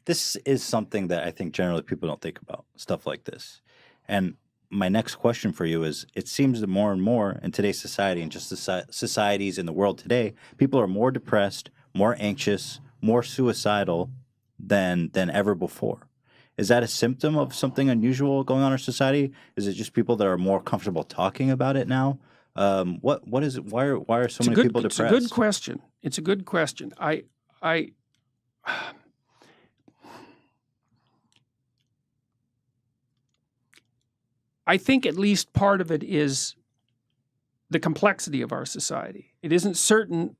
this is something that I think generally people don't think about, stuff like this. And my next question for you is, it seems that more and more in today's society and just societies in the world today, people are more depressed, more anxious, more suicidal than ever before. Is that a symptom of something unusual going on in our society? Is it just people that are more comfortable talking about it now? What is it? Why are so many people depressed? It's a good question. It's a good question. I think at least part of it is the complexity of our society. It isn't certain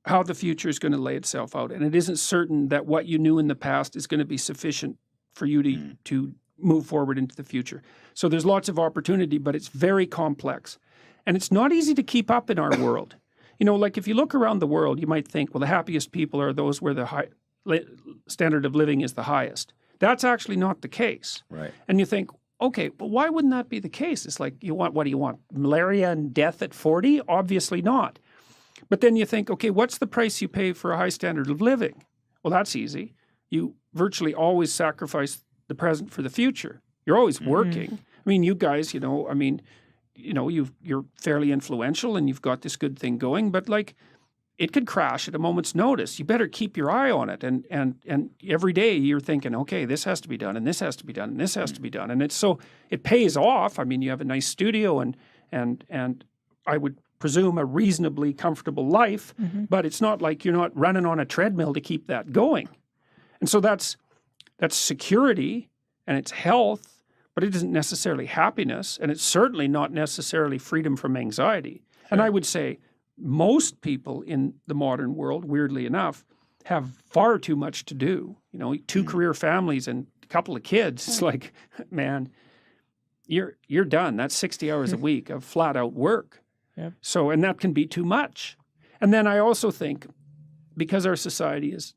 how the future is going to lay itself out, and it isn't certain that what you knew in the past is going to be sufficient for you to move forward into the future. So there's lots of opportunity, but it's very complex. And it's not easy to keep up in our world. You know, like if you look around the world, you might think, well, the happiest people are those where the standard of living is the highest. That's actually not the case. Right. And you think, okay, but why wouldn't that be the case? It's like, what do you want? Malaria and death at 40? Obviously not. But then you think, okay, what's the price you pay for a high standard of living? Well, that's easy. You virtually always sacrifice the present for the future. You're always working. I mean, you guys, you're fairly influential and you've got this good thing going, but like it could crash at a moment's notice. You better keep your eye on it. And every day you're thinking, okay, this has to be done and this has to be done and this has to be done. And it pays off. I mean, you have a nice studio and I would presume a reasonably comfortable life, but it's not like you're not running on a treadmill to keep that going. And so that's security and it's health, but it isn't necessarily happiness, and it's certainly not necessarily freedom from anxiety. Sure. And I would say most people in the modern world, weirdly enough, have far too much to do. You know, 2 career families and a couple of kids. It's like, man, you're done. That's 60 hours a week of flat out work. Yep. So, and that can be too much. And then I also think, because our society is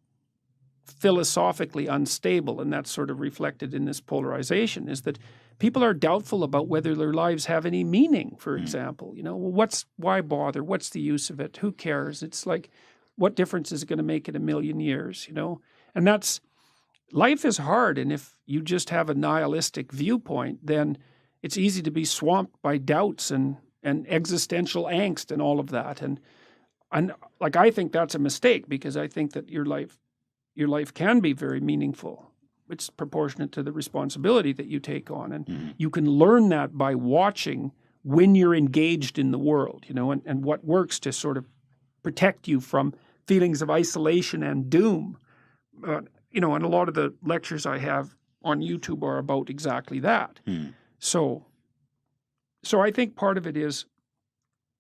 philosophically unstable, and that's sort of reflected in this polarization, is that people are doubtful about whether their lives have any meaning, for example. You know, well, why bother? What's the use of it? Who cares? It's like, what difference is it going to make in a million years, you know? And life is hard, and if you just have a nihilistic viewpoint, then it's easy to be swamped by doubts and existential angst and all of that. And like, I think that's a mistake, because I think that your life can be very meaningful. It's proportionate to the responsibility that you take on. And you can learn that by watching when you're engaged in the world, you know, and what works to sort of protect you from feelings of isolation and doom. You know, and a lot of the lectures I have on YouTube are about exactly that. So I think part of it is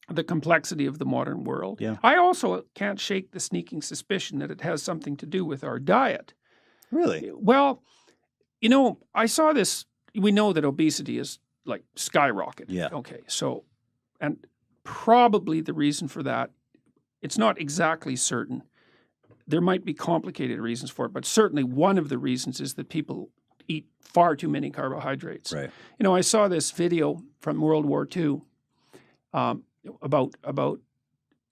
the complexity of the modern world. Yeah. I also can't shake the sneaking suspicion that it has something to do with our diet. Really? Well, you know, I saw this. We know that obesity is like skyrocketed. Yeah. Okay. So, and probably the reason for that, it's not exactly certain. There might be complicated reasons for it, but certainly one of the reasons is that people eat far too many carbohydrates. Right. You know, I saw this video from World War II about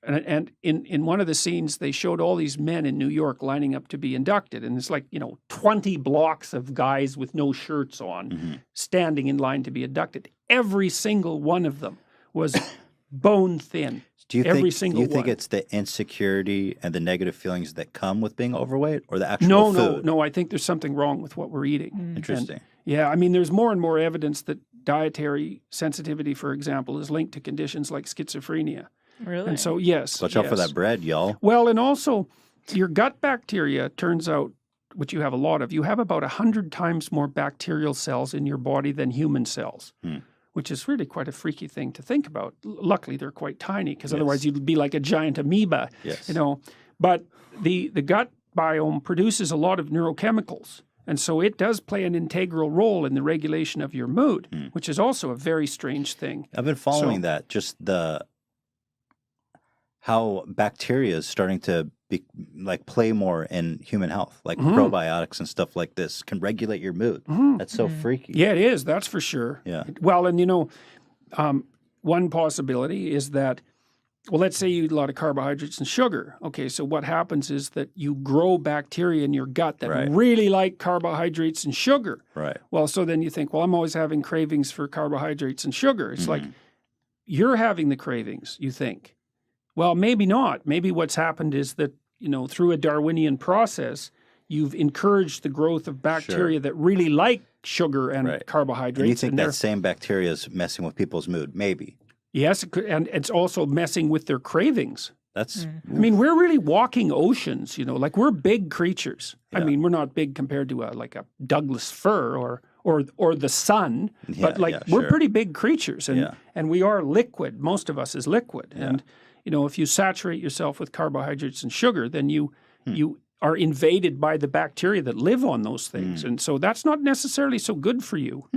and in one of the scenes they showed all these men in New York lining up to be inducted, and it's like, you know, 20 blocks of guys with no shirts on standing in line to be inducted. Every single one of them was bone thin. Do you think one. It's the insecurity and the negative feelings that come with being overweight, or the actual food? No. I think there's something wrong with what we're eating. Interesting. Yeah, I mean, there's more and more evidence that dietary sensitivity, for example, is linked to conditions like schizophrenia. Really? And so, yes. Watch out for that bread, y'all. Well, and also, your gut bacteria, turns out, which you have a lot of, you have about 100 times more bacterial cells in your body than human cells, which is really quite a freaky thing to think about. Luckily, they're quite tiny, because otherwise you'd be like a giant amoeba, you know. But the gut biome produces a lot of neurochemicals. And so it does play an integral role in the regulation of your mood, which is also a very strange thing. I've been following that, just how bacteria is starting to play more in human health, like probiotics and stuff like this can regulate your mood. That's so freaky. Yeah, it is. That's for sure. Yeah. Well, and you know, one possibility is that Well, let's say you eat a lot of carbohydrates and sugar. Okay, so what happens is that you grow bacteria in your gut that Right. really like carbohydrates and sugar. Right. Well, so then you think, well, I'm always having cravings for carbohydrates and sugar. It's like you're having the cravings, you think. Well, maybe not. Maybe what's happened is that, through a Darwinian process, you've encouraged the growth of bacteria that really like sugar and carbohydrates. And you think that same bacteria is messing with people's mood? Maybe. Yes, and it's also messing with their cravings. That's. I mean, we're really walking oceans, like we're big creatures. Yeah. I mean, we're not big compared to like a Douglas fir or the sun, but we're pretty big creatures, and we are liquid. Most of us is liquid, and if you saturate yourself with carbohydrates and sugar, then you are invaded by the bacteria that live on those things, and so that's not necessarily so good for you.